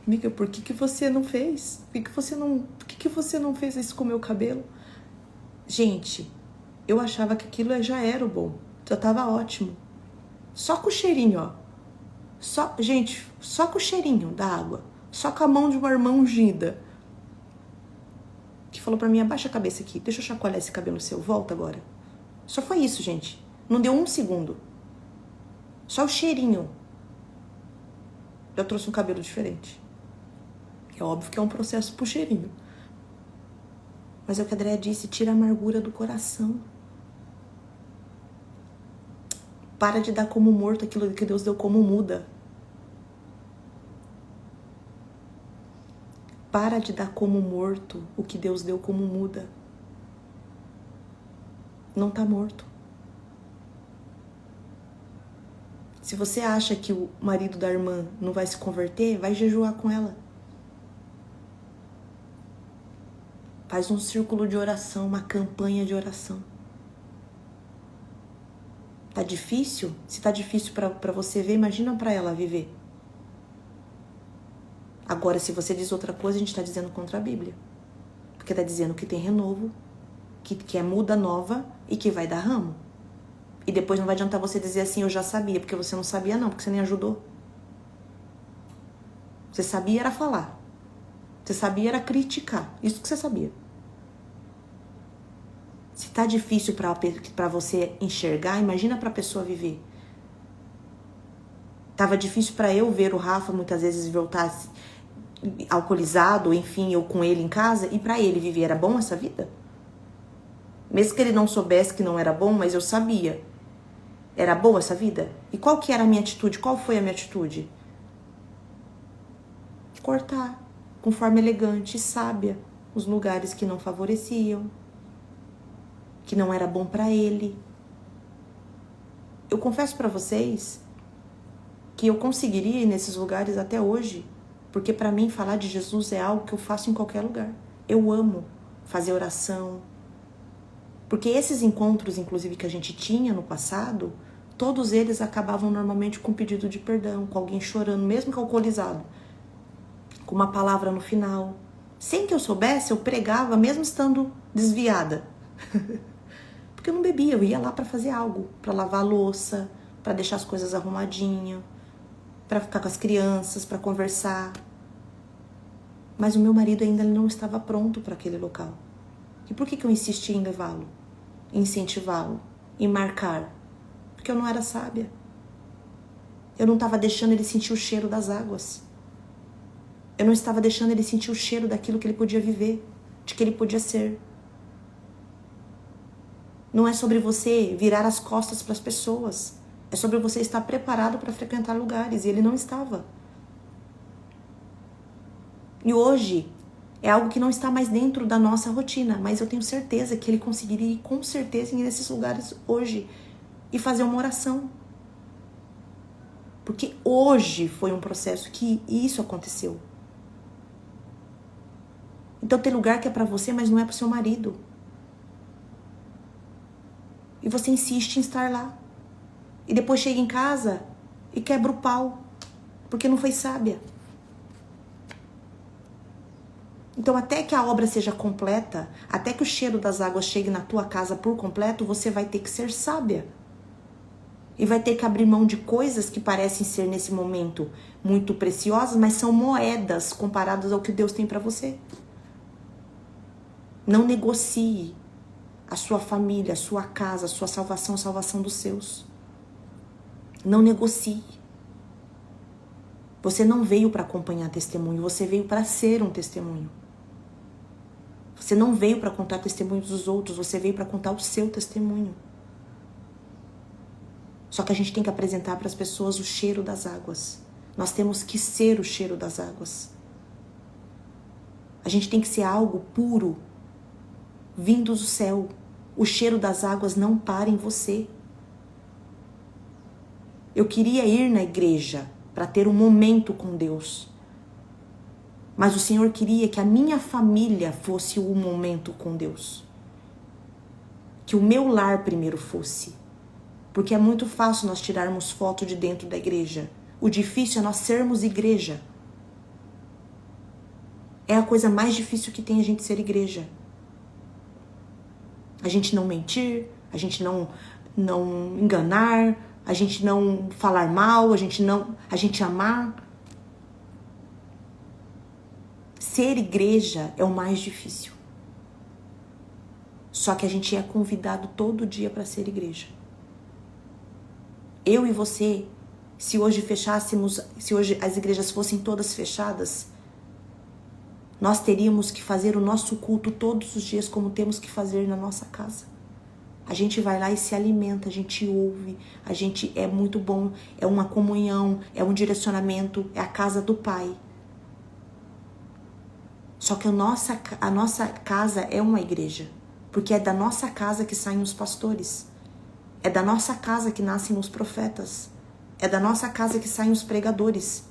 Amiga, por que você não fez? Por que você não fez isso com o meu cabelo? Gente, eu achava que aquilo já era o bom. Já tava ótimo. Só com o cheirinho, ó. Gente, só com o cheirinho da água. Só com a mão de uma irmã ungida. Que falou pra mim: abaixa a cabeça aqui, deixa eu chacoalhar esse cabelo seu, volta agora. Só foi isso, gente. Não deu um segundo. Só o cheirinho. Já trouxe um cabelo diferente. É óbvio que é um processo pro cheirinho. Mas é o que a Andréa disse, tira a amargura do coração. Para de dar como morto aquilo que Deus deu como muda. Para de dar como morto o que Deus deu como muda. Não tá morto. Se você acha que o marido da irmã não vai se converter, vai jejuar com ela. Faz um círculo de oração, uma campanha de oração. Tá difícil? Se tá difícil pra você ver, imagina pra ela viver. Agora, se você diz outra coisa, a gente tá dizendo contra a Bíblia. Porque tá dizendo que tem renovo, que é muda nova e que vai dar ramo. E depois não vai adiantar você dizer assim: eu já sabia, porque você não sabia não, porque você nem ajudou. Você sabia era falar. Você sabia era criticar. Isso que você sabia. Se tá difícil pra você enxergar, imagina pra pessoa viver. Tava difícil pra eu ver o Rafa muitas vezes voltar alcoolizado, enfim, eu com ele em casa, e pra ele viver. Era bom essa vida? Mesmo que ele não soubesse que não era bom, mas eu sabia. Era boa essa vida? E qual que era a minha atitude? Qual foi a minha atitude? Cortar, com forma elegante e sábia, os lugares que não favoreciam, que não era bom pra ele. Eu confesso pra vocês que eu conseguiria ir nesses lugares até hoje, porque pra mim falar de Jesus é algo que eu faço em qualquer lugar. Eu amo fazer oração, porque esses encontros, inclusive, que a gente tinha no passado, todos eles acabavam normalmente com um pedido de perdão, com alguém chorando, mesmo que alcoolizado, com uma palavra no final. Sem que eu soubesse, eu pregava mesmo estando desviada. Porque eu não bebia, eu ia lá para fazer algo, para lavar a louça, para deixar as coisas arrumadinhas, para ficar com as crianças, para conversar. Mas o meu marido ainda não estava pronto para aquele local. E por que eu insisti em levá-lo, em incentivá-lo, em marcar? Porque eu não era sábia. Eu não estava deixando ele sentir o cheiro das águas. Eu não estava deixando ele sentir o cheiro daquilo que ele podia viver, de que ele podia ser. Não é sobre você virar as costas para as pessoas. É sobre você estar preparado para frequentar lugares. E ele não estava. E hoje é algo que não está mais dentro da nossa rotina, mas eu tenho certeza que ele conseguiria ir com certeza ir nesses lugares hoje e fazer uma oração. Porque hoje foi um processo que isso aconteceu. Então tem lugar que é pra você, mas não é pro seu marido. E você insiste em estar lá. E depois chega em casa e quebra o pau, porque não foi sábia. Então até que a obra seja completa, até que o cheiro das águas chegue na tua casa por completo, você vai ter que ser sábia. E vai ter que abrir mão de coisas que parecem ser nesse momento muito preciosas, mas são moedas comparadas ao que Deus tem para você. Não negocie a sua família, a sua casa, a sua salvação, a salvação dos seus. Não negocie. Você não veio para acompanhar testemunho, você veio para ser um testemunho. Você não veio para contar testemunhos dos outros, você veio para contar o seu testemunho. Só que a gente tem que apresentar para as pessoas o cheiro das águas. Nós temos que ser o cheiro das águas. A gente tem que ser algo puro, vindo do céu. O cheiro das águas não para em você. Eu queria ir na igreja para ter um momento com Deus. Mas o Senhor queria que a minha família fosse o momento com Deus. Que o meu lar primeiro fosse. Porque é muito fácil nós tirarmos foto de dentro da igreja. O difícil é nós sermos igreja. É a coisa mais difícil que tem a gente ser igreja. A gente não mentir, a gente não enganar, a gente não falar mal, a gente amar. Ser igreja é o mais difícil. Só que a gente é convidado todo dia para ser igreja. Eu e você, se hoje as igrejas fossem todas fechadas, nós teríamos que fazer o nosso culto todos os dias como temos que fazer na nossa casa. A gente vai lá e se alimenta, a gente ouve, é muito bom, é uma comunhão, é um direcionamento, é a casa do Pai. Só que a nossa casa é uma igreja, porque é da nossa casa que saem os pastores. É da nossa casa que nascem os profetas. É da nossa casa que saem os pregadores.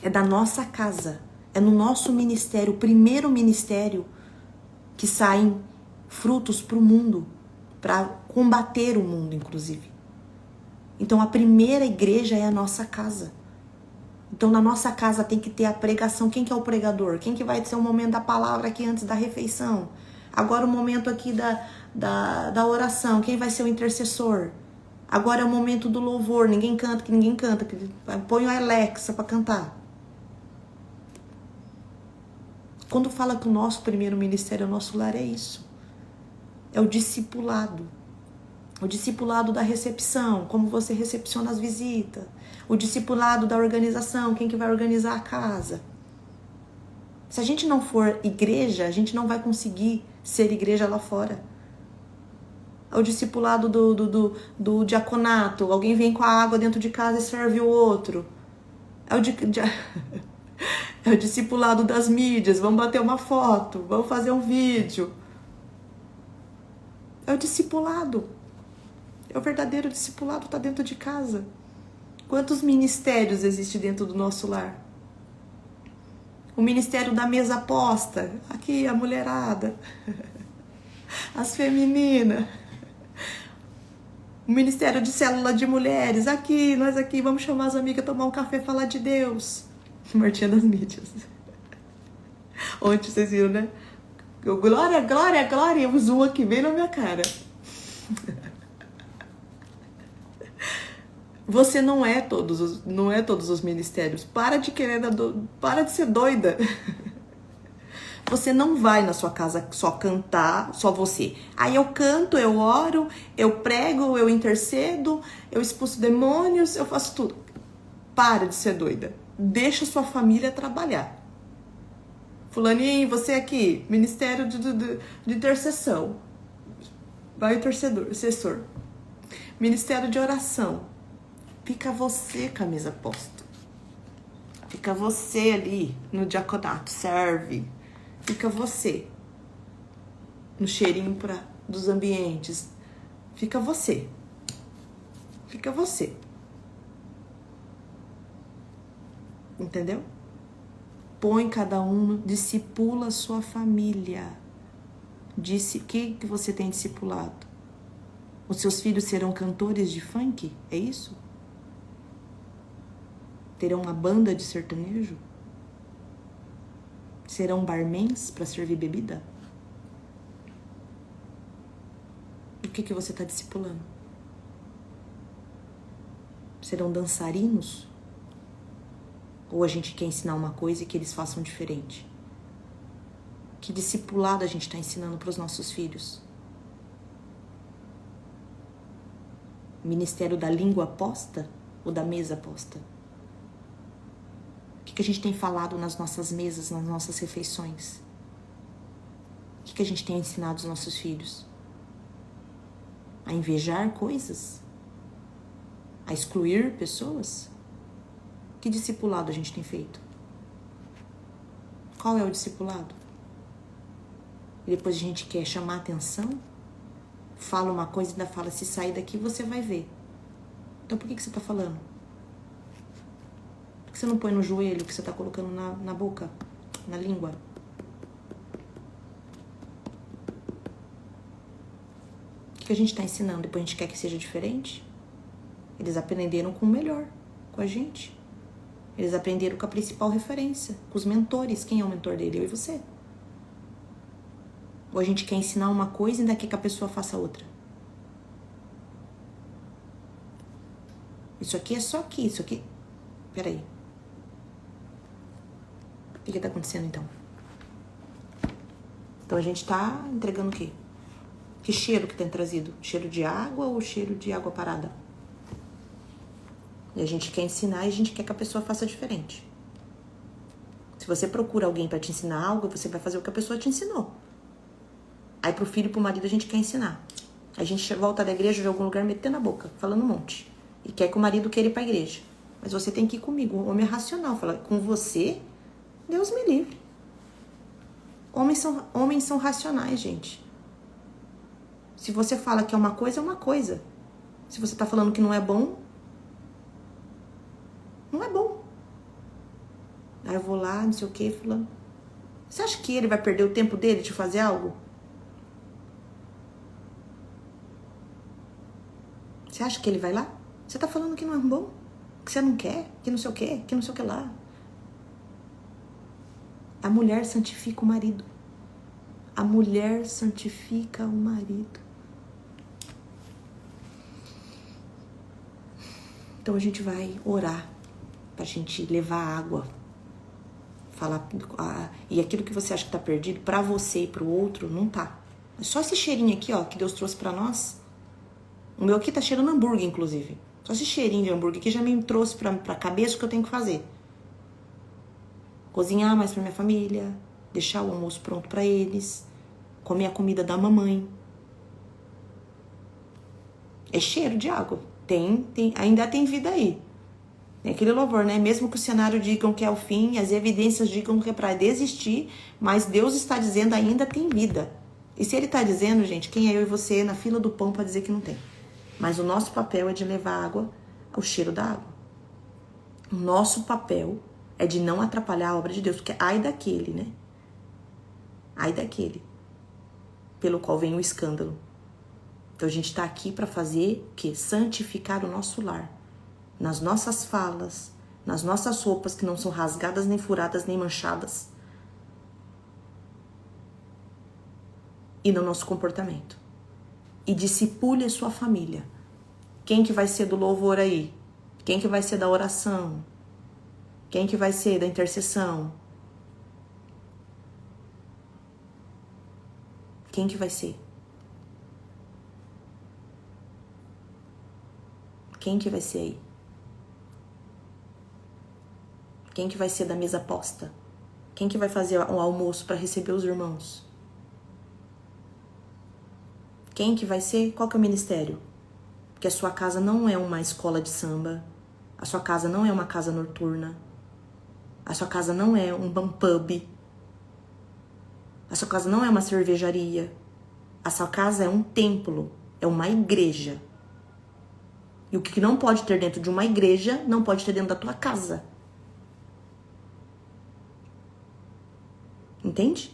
É da nossa casa. É no nosso ministério, o primeiro ministério, que saem frutos para o mundo. Para combater o mundo, inclusive. Então a primeira igreja é a nossa casa. Então na nossa casa tem que ter a pregação. Quem que é o pregador? Quem que vai ser o momento da palavra aqui antes da refeição? Agora o momento aqui da oração, quem vai ser o intercessor? Agora é o momento do louvor, ninguém canta. Põe a Alexa para cantar. Quando fala que o nosso primeiro ministério, o nosso lar, é isso. É o discipulado. O discipulado da recepção, como você recepciona as visitas. O discipulado da organização, quem que vai organizar a casa. Se a gente não for igreja, a gente não vai conseguir ser igreja lá fora. É o discipulado do diaconato. Alguém vem com a água dentro de casa e serve o outro. É o discipulado das mídias. Vamos bater uma foto. Vamos fazer um vídeo. É o discipulado. É o verdadeiro discipulado, está dentro de casa. Quantos ministérios existem dentro do nosso lar? O ministério da mesa posta. Aqui, a mulherada. As femininas. O ministério de célula de mulheres. Aqui, nós aqui, vamos chamar as amigas, tomar um café, falar de Deus. Martinha das mídias. Ontem vocês viram, né? Glória, glória, glória. O zoom aqui bem na minha cara. Você não é todos os ministérios. Para de ser doida. Você não vai na sua casa só cantar, só você. Aí eu canto, eu oro, eu prego, eu intercedo, eu expulso demônios, eu faço tudo. Para de ser doida. Deixa sua família trabalhar. Fulaninho, você aqui, ministério de intercessão. Vai intercessor. Ministério de oração. Fica você, camisa posta. Fica você ali no diaconato, serve. Fica você no cheirinho dos ambientes. Fica você. Fica você. Entendeu? Põe cada um, discipula a sua família. O que você tem discipulado? Os seus filhos serão cantores de funk? É isso? Terão uma banda de sertanejo? Serão barmans para servir bebida? O que você está discipulando? Serão dançarinos? Ou a gente quer ensinar uma coisa e que eles façam diferente? Que discipulado a gente está ensinando para os nossos filhos? Ministério da língua posta ou da mesa posta? O que a gente tem falado nas nossas mesas, nas nossas refeições? O que a gente tem ensinado aos nossos filhos? A invejar coisas? A excluir pessoas? Que discipulado a gente tem feito? Qual é o discipulado? E depois a gente quer chamar atenção? Fala uma coisa e ainda fala, se sair daqui você vai ver. Então por que você está falando? Por que você não põe no joelho o que você está colocando na boca, na língua? O que a gente está ensinando? Depois a gente quer que seja diferente? Eles aprenderam com o melhor, com a gente. Eles aprenderam com a principal referência, com os mentores. Quem é o mentor dele? Eu e você. Ou a gente quer ensinar uma coisa e ainda quer que a pessoa faça outra? Isso aqui é só aqui, isso aqui... Peraí. O que tá acontecendo então? Então a gente tá entregando o quê? Que cheiro que tem trazido? Cheiro de água ou cheiro de água parada? E a gente quer ensinar e a gente quer que a pessoa faça diferente. Se você procura alguém pra te ensinar algo, você vai fazer o que a pessoa te ensinou. Aí pro filho e pro marido a gente quer ensinar. A gente volta da igreja de algum lugar metendo a boca, falando um monte. E quer que o marido queira ir pra igreja. Mas você tem que ir comigo. O homem é racional. Fala, com você, Deus me livre. Homens são racionais, gente. Se você fala que é uma coisa, é uma coisa. Se você tá falando que não é bom, não é bom. Aí eu vou lá, não sei o que, fulano. Você acha que ele vai perder o tempo dele de fazer algo? Você acha que ele vai lá? Você tá falando que não é bom? Que você não quer? Que não sei o que? Que não sei o que lá? A mulher santifica o marido. A mulher santifica o marido. Então a gente vai orar pra gente levar água. Falar, e aquilo que você acha que tá perdido, pra você e pro outro, não tá. É só esse cheirinho aqui, ó, que Deus trouxe pra nós. O meu aqui tá cheirando hambúrguer, inclusive. Só esse cheirinho de hambúrguer aqui já me trouxe pra cabeça o que eu tenho que fazer. Cozinhar mais pra minha família, deixar o almoço pronto pra eles, comer a comida da mamãe. É cheiro de água. Ainda tem vida aí. Tem aquele louvor, né? Mesmo que o cenário digam que é o fim, as evidências digam que é pra desistir, mas Deus está dizendo ainda tem vida. E se ele tá dizendo, gente, quem é eu e você na fila do pão pra dizer que não tem? Mas o nosso papel é de levar água, o cheiro da água. O nosso papel é de não atrapalhar a obra de Deus, porque ai daquele, né? Ai daquele pelo qual vem o escândalo. Então a gente tá aqui para fazer o quê? Santificar o nosso lar. Nas nossas falas, nas nossas roupas que não são rasgadas, nem furadas, nem manchadas. E no nosso comportamento. E discipule a sua família. Quem que vai ser do louvor aí? Quem que vai ser da oração? Quem que vai ser da intercessão? Quem que vai ser? Quem que vai ser aí? Quem que vai ser da mesa posta? Quem que vai fazer o almoço para receber os irmãos? Quem que vai ser? Qual que é o ministério? Porque a sua casa não é uma escola de samba. A sua casa não é uma casa noturna. A sua casa não é um pub. A sua casa não é uma cervejaria. A sua casa é um templo, é uma igreja. E o que não pode ter dentro de uma igreja, não pode ter dentro da tua casa. Entende?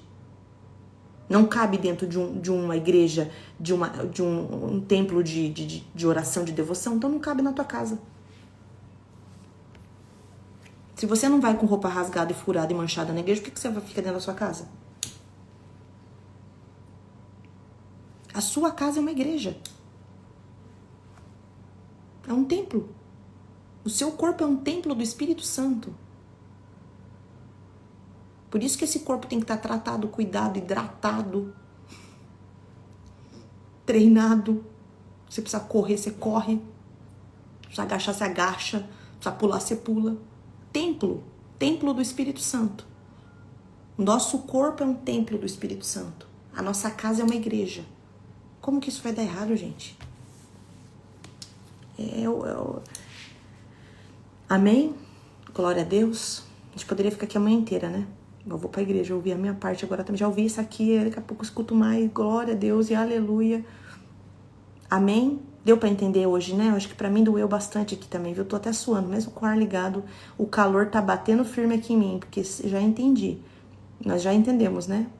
Não cabe dentro de uma igreja, de um templo de oração, de devoção, então não cabe na tua casa. Se você não vai com roupa rasgada e furada e manchada na igreja, por que você vai ficar dentro da sua casa? A sua casa é uma igreja. É um templo. O seu corpo é um templo do Espírito Santo. Por isso que esse corpo tem que estar tratado, cuidado, hidratado, treinado. Você precisa correr, você corre. Precisa agachar, você agacha. Precisa pular, você pula. Templo do Espírito Santo. Nosso corpo é um templo do Espírito Santo. A nossa casa é uma igreja. Como que isso vai dar errado, gente? Amém? Glória a Deus. A gente poderia ficar aqui a manhã inteira, né? Eu vou pra igreja, eu ouvi a minha parte agora também. Já ouvi isso aqui, daqui a pouco eu escuto mais. Glória a Deus e aleluia. Amém? Deu pra entender hoje, né? Eu acho que pra mim doeu bastante aqui também, viu? Eu tô até suando, mesmo com o ar ligado. O calor tá batendo firme aqui em mim, porque já entendi. Nós já entendemos, né?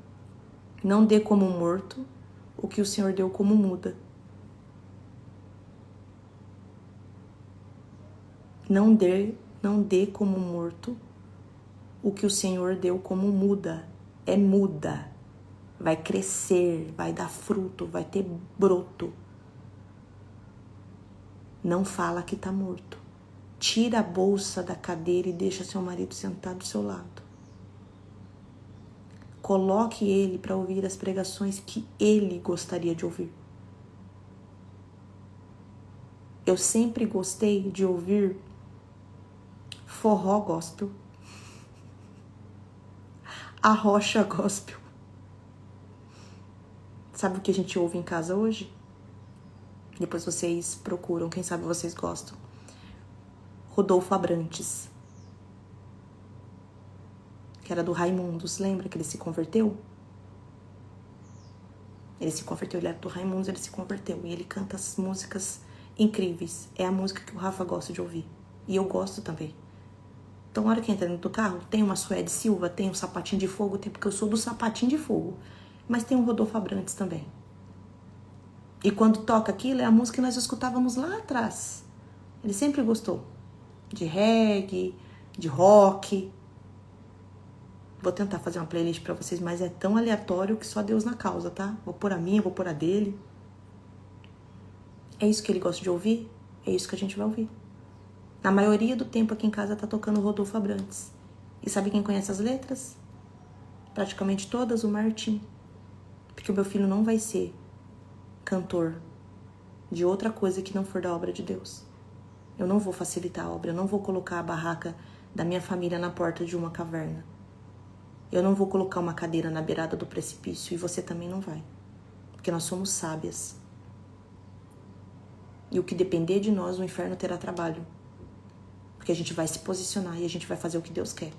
Não dê como morto o que o Senhor deu como muda. Não dê como morto o que o Senhor deu como muda. É muda. Vai crescer, vai dar fruto, vai ter broto. Não fala que tá morto. Tira a bolsa da cadeira e deixa seu marido sentado do seu lado. Coloque ele para ouvir as pregações que ele gostaria de ouvir. Eu sempre gostei de ouvir forró gospel, arrocha gospel. Sabe o que a gente ouve em casa hoje? Depois vocês procuram, quem sabe vocês gostam. Rodolfo Abrantes, que era do Raimundos, lembra que ele se converteu? Ele se converteu, ele era do Raimundos, ele se converteu. E ele canta as músicas incríveis. É a música que o Rafa gosta de ouvir. E eu gosto também. Então, na hora que entra dentro do carro, tem uma Suede Silva, tem um Sapatinho de Fogo, tem, porque eu sou do Sapatinho de Fogo. Mas tem o Rodolfo Abrantes também. E quando toca aquilo, é a música que nós escutávamos lá atrás. Ele sempre gostou de reggae, de rock. Vou tentar fazer uma playlist pra vocês, mas é tão aleatório que só Deus na causa, tá? Vou pôr a minha, vou pôr a dele. É isso que ele gosta de ouvir? É isso que a gente vai ouvir. Na maioria do tempo aqui em casa tá tocando o Rodolfo Abrantes. E sabe quem conhece as letras? Praticamente todas, o Martim. Porque o meu filho não vai ser cantor de outra coisa que não for da obra de Deus. Eu não vou facilitar a obra, eu não vou colocar a barraca da minha família na porta de uma caverna. Eu não vou colocar uma cadeira na beirada do precipício e você também não vai. Porque nós somos sábias. E o que depender de nós, o inferno terá trabalho. Porque a gente vai se posicionar e a gente vai fazer o que Deus quer.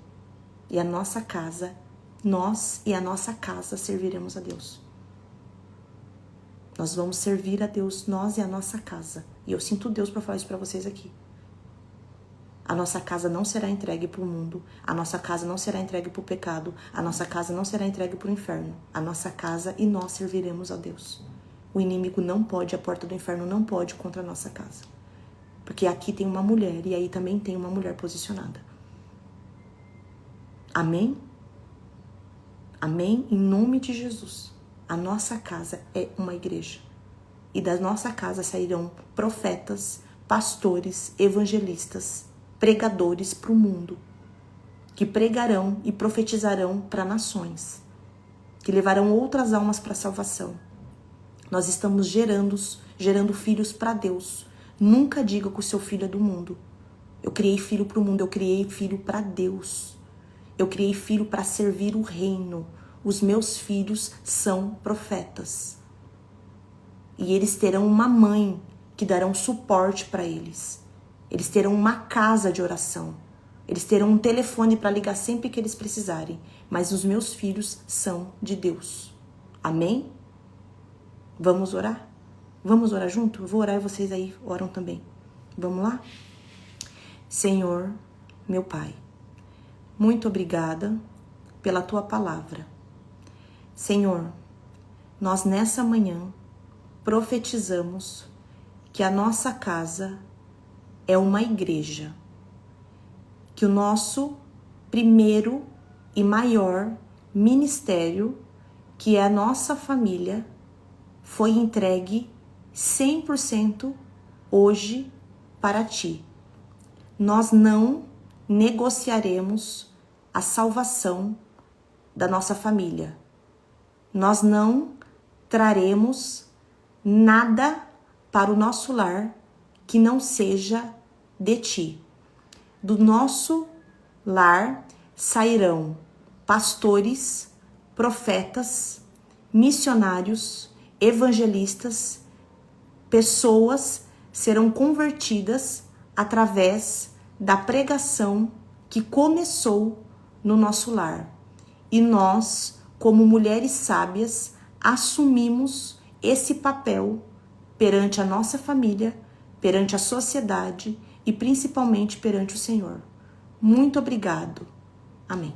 E a nossa casa, nós e a nossa casa serviremos a Deus. Nós vamos servir a Deus, nós e a nossa casa. E eu sinto Deus para falar isso para vocês aqui. A nossa casa não será entregue para o mundo. A nossa casa não será entregue para o pecado. A nossa casa não será entregue para o inferno. A nossa casa e nós serviremos a Deus. O inimigo não pode, a porta do inferno não pode contra a nossa casa. Porque aqui tem uma mulher e aí também tem uma mulher posicionada. Amém? Amém? Em nome de Jesus. A nossa casa é uma igreja. E da nossa casa sairão profetas, pastores, evangelistas, pregadores para o mundo, que pregarão e profetizarão para nações, que levarão outras almas para a salvação. Nós estamos gerando filhos para Deus. Nunca diga que o seu filho é do mundo. Eu criei filho para o mundo, eu criei filho para Deus. Eu criei filho para servir o reino. Os meus filhos são profetas. E eles terão uma mãe que dará um suporte para eles. Eles terão uma casa de oração. Eles terão um telefone para ligar sempre que eles precisarem. Mas os meus filhos são de Deus. Amém? Vamos orar? Vamos orar junto? Eu vou orar e vocês aí oram também. Vamos lá? Senhor, meu Pai, muito obrigada pela Tua palavra. Senhor, nós nessa manhã profetizamos que a nossa casa é uma igreja, que o nosso primeiro e maior ministério, que é a nossa família, foi entregue 100% hoje para Ti. Nós não negociaremos a salvação da nossa família. Nós não traremos nada para o nosso lar que não seja de Ti. Do nosso lar sairão pastores, profetas, missionários, evangelistas, pessoas serão convertidas através da pregação que começou no nosso lar. E nós, como mulheres sábias, assumimos esse papel perante a nossa família, perante a sociedade e principalmente perante o Senhor. Muito obrigado. Amém.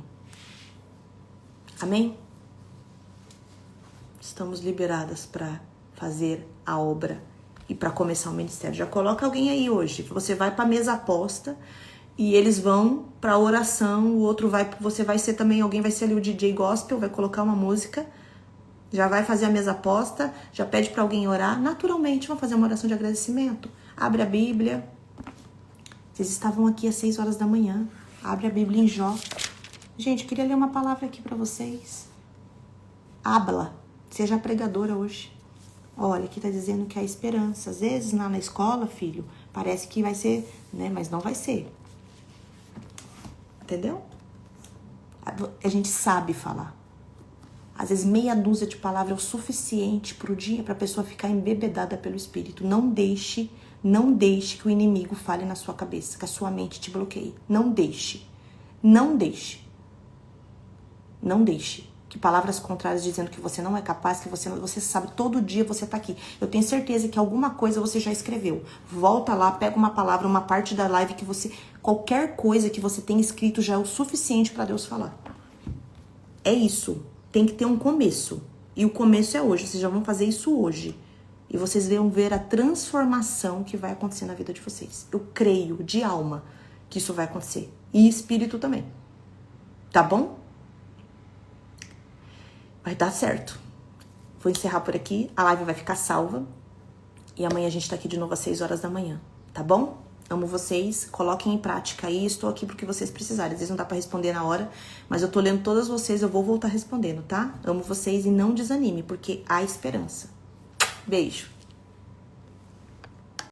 Amém? Estamos liberadas para fazer a obra e para começar o ministério. Já coloca alguém aí hoje. Você vai para a mesa aposta e eles vão para a oração. O outro vai, você vai ser também, alguém vai ser ali o DJ gospel, vai colocar uma música. Já vai fazer a mesa aposta, já pede para alguém orar. Naturalmente, vão fazer uma oração de agradecimento. Abre a Bíblia. Vocês estavam aqui às 6 horas da manhã. Abre a Bíblia em Jó. Gente, eu queria ler uma palavra aqui para vocês. Habla. Seja pregadora hoje. Olha, aqui tá dizendo que há esperança. Às vezes, na escola, filho, parece que vai ser, né? Mas não vai ser. Entendeu? A gente sabe falar. Às vezes, meia dúzia de palavras é o suficiente pro dia pra pessoa ficar embebedada pelo Espírito. Não deixe que o inimigo fale na sua cabeça, que a sua mente te bloqueie. Não deixe. Não deixe. Não deixe que palavras contrárias dizendo que você não é capaz, que você sabe, todo dia você tá aqui. Eu tenho certeza que alguma coisa você já escreveu. Volta lá, pega uma palavra, uma parte da live que você... Qualquer coisa que você tenha escrito já é o suficiente para Deus falar. É isso. Tem que ter um começo. E o começo é hoje. Vocês já vão fazer isso hoje. E vocês vão ver a transformação que vai acontecer na vida de vocês. Eu creio de alma que isso vai acontecer. E espírito também. Tá bom? Vai dar certo. Vou encerrar por aqui. A live vai ficar salva. E amanhã a gente tá aqui de novo às 6 horas da manhã. Tá bom? Amo vocês. Coloquem em prática aí. Estou aqui porque vocês precisarem. Às vezes não dá pra responder na hora. Mas eu tô lendo todas vocês. Eu vou voltar respondendo, tá? Amo vocês e não desanime. Porque há esperança. Beijo.